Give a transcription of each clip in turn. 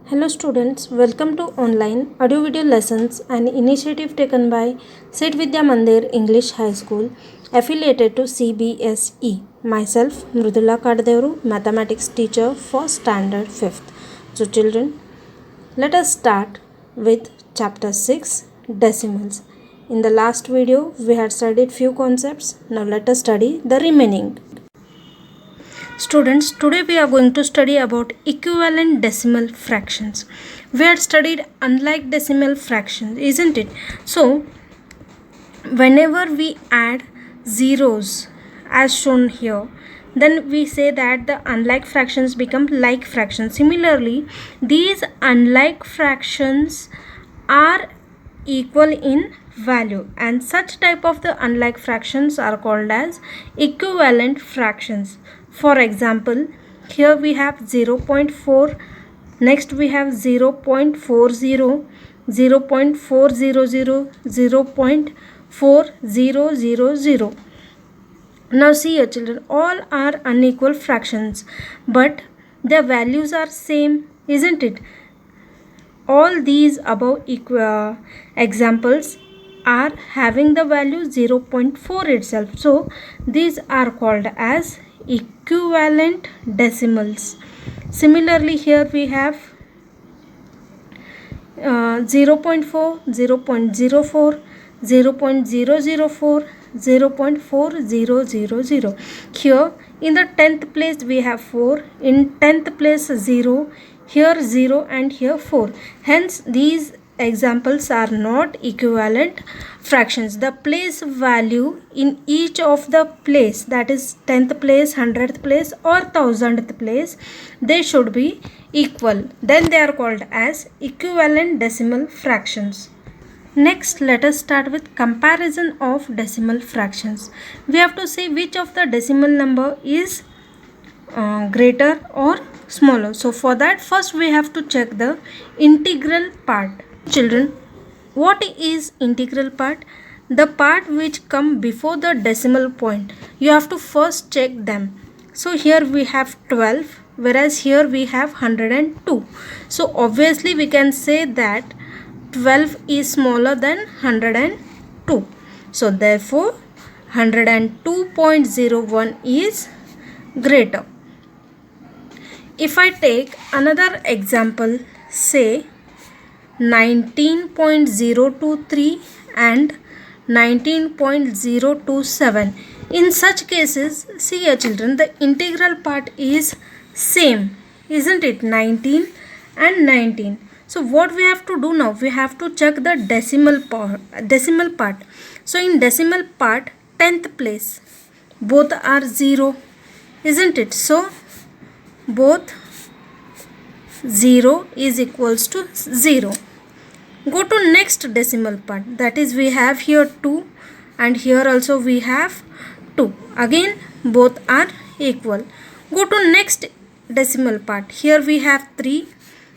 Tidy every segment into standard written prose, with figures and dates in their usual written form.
Hello students, welcome to online audio video lessons, an initiative taken by St. Vidya Mandir English High School affiliated to CBSE. Myself Mrudula Kaddevaru, mathematics teacher for standard 5th. So children, let us start with chapter 6, decimals. In the last video we had studied few concepts. Now let us study the remaining. Students, today we are going to study about equivalent decimal fractions. We had studied unlike decimal fractions, isn't it? So, whenever we add zeros as shown here, then we say that the unlike fractions become like fractions. Similarly, these unlike fractions are equal in value, and such type of the unlike fractions are called as equivalent fractions. For example, here we have 0.4, next we have 0.40, 0.400, 0.4000. Now see here children, all are unequal fractions, but their values are same, isn't it? All these above examples are having the value 0.4 itself. So these are called as equivalent decimals. Similarly, here we have 0.4, 0.04, 0.004, 0.4000. Here in the 10th place we have 4, in 10th place 0, here 0 and here 4. Hence these examples are not equivalent fractions. The place value in each of the place, that is 10th place, 100th place or 1000th place, they should be equal. Then they are called as equivalent decimal fractions. Next, let us start with comparison of decimal fractions. We have to say which of the decimal number is greater or smaller. So for that, first we have to check the integral part. Children, what is integral part? The part which come before the decimal point. You have to first check them. So here we have 12, whereas here we have 102. So obviously we can say that 12 is smaller than 102. So therefore 102.01 is greater. If I take another example, say 19.023 and 19.027. In such cases, see here children, the integral part is same, isn't it? 19 and 19. So what we have to do now? We have to check the decimal part. So in decimal part, 10th place, both are 0, isn't it? So both 0 is equals to 0. Go to next decimal part, that is we have here 2 and here also we have 2. Again both are equal. Go to next decimal part, here we have 3,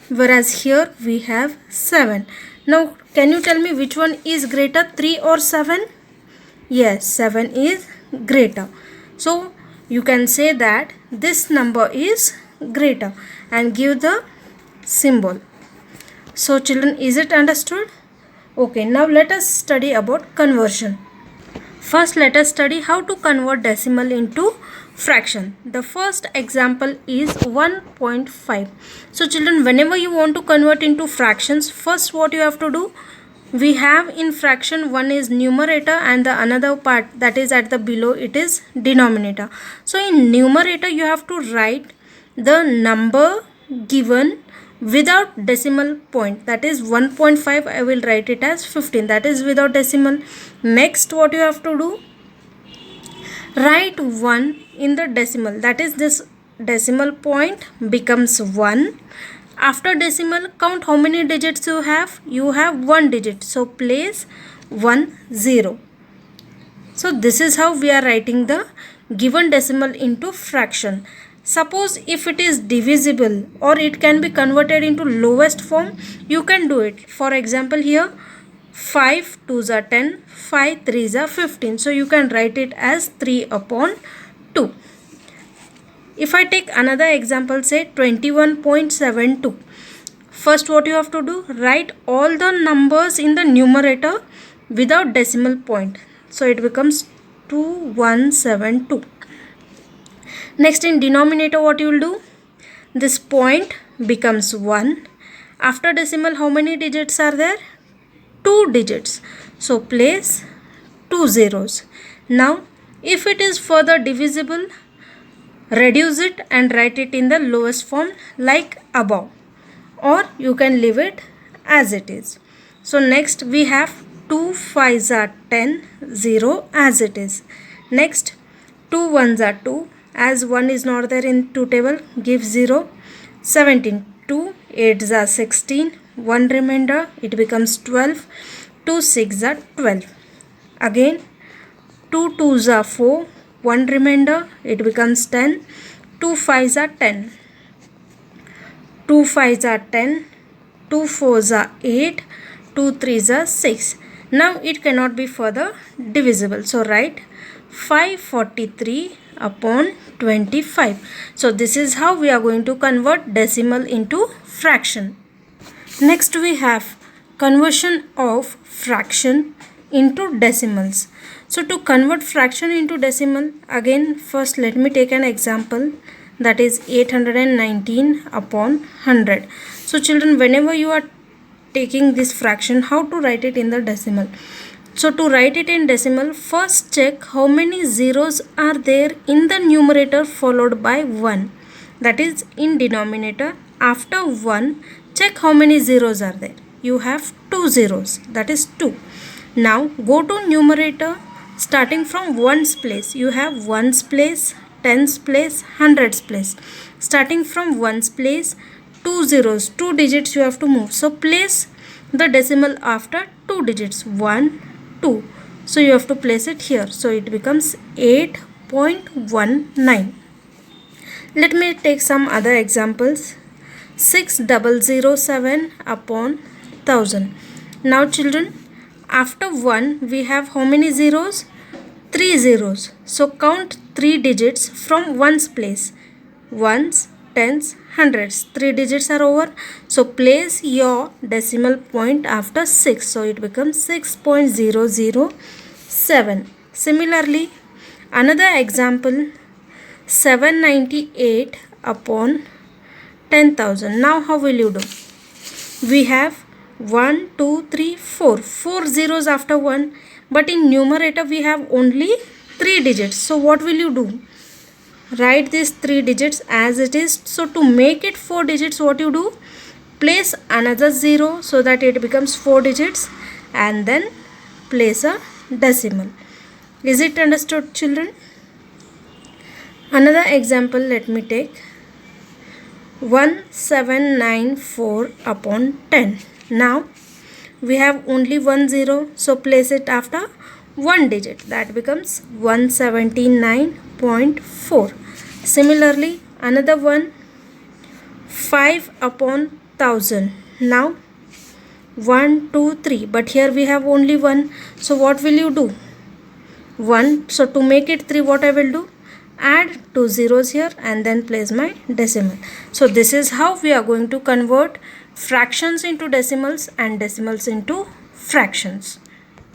whereas here we have 7. Now can you tell me which one is greater, 3 or 7? Yes, 7 is greater. So you can say that this number is greater and give the symbol. So children, is it understood? Okay, now let us study about conversion. First let us study how to convert decimal into fraction. The first example is 1.5. So children, whenever you want to convert into fractions, first what you have to do, we have in fraction one is numerator and the another part that is at the below, it is denominator. So in numerator you have to write the number given without decimal point, that is 1.5. I will write it as 15, that is without decimal. Next what you have to do, write 1 in the decimal, that is this decimal point becomes 1. After decimal, count how many digits you have. You have 1 digit, so place 1 0. So this is how we are writing the given decimal into fraction. Suppose if it is divisible or it can be converted into lowest form, you can do it. For example, here 5 2s are 10, 5 3s are 15. So you can write it as 3 upon 2. If I take another example, say 21.72. First what you have to do, write all the numbers in the numerator without decimal point. So it becomes 2172. Next in denominator what you will do, this point becomes 1. After decimal how many digits are there? 2 digits. So place 2 zeros. Now if it is further divisible, reduce it and write it in the lowest form like above, or you can leave it as it is. So next we have 2 5s are 10, 0 as it is. Next 2 1s are 2, as 1 is not there in 2 table, give 0. 17, 2 8s are 16, 1 remainder, it becomes 12. 2 6 are 12. Again 2 2s are 4, 1 remainder, it becomes 10. 2 5s are 10. 2 5s are 10. 2 4s are 8. 2 3s are 6. Now it cannot be further divisible. So write 543 upon 25. So this is how we are going to convert decimal into fraction. Next we have conversion of fraction into decimals. So to convert fraction into decimal, again first let me take an example, that is 819 upon 100. So children, whenever you are taking this fraction, how to write it in the decimal? So to write it in decimal, first check how many zeros are there in the numerator followed by 1, that is in denominator. After 1, check how many zeros are there. You have 2 zeros, that is 2. Now go to numerator, starting from 1's place. You have 1's place, 10's place, 100's place. Starting from 1's place, 2 zeros, 2 digits you have to move. So place the decimal after 2 digits, 1, 2. So you have to place it here. So it becomes 8.19. Let me take some other examples. 6007 upon 1000. Now children, after 1 we have how many zeros? 3 zeros. So count 3 digits from 1's place. 1's, 10's, 100's. 3 digits are over. So place your decimal point after 6. So it becomes 6.007. Similarly, another example, 798 upon 10,000. Now how will you do? We have 1, 2, 3, 4. 4 zeros after 1. But in numerator we have only 3 digits. So what will you do? Write these 3 digits as it is. So to make it 4 digits, what you do? Place another 0 so that it becomes 4 digits and then place a decimal. Is it understood, children? Another example let me take. 1794 upon 10. Now we have only 1 0, so place it after 1 digit, that becomes 179.4. Similarly, another one, 5 upon 1000. Now 1 2 3, but here we have only 1, so what will you do? 1, so to make it 3, what I will do? Add 2 zeros here and then place my decimal. So this is how we are going to convert fractions into decimals and decimals into fractions.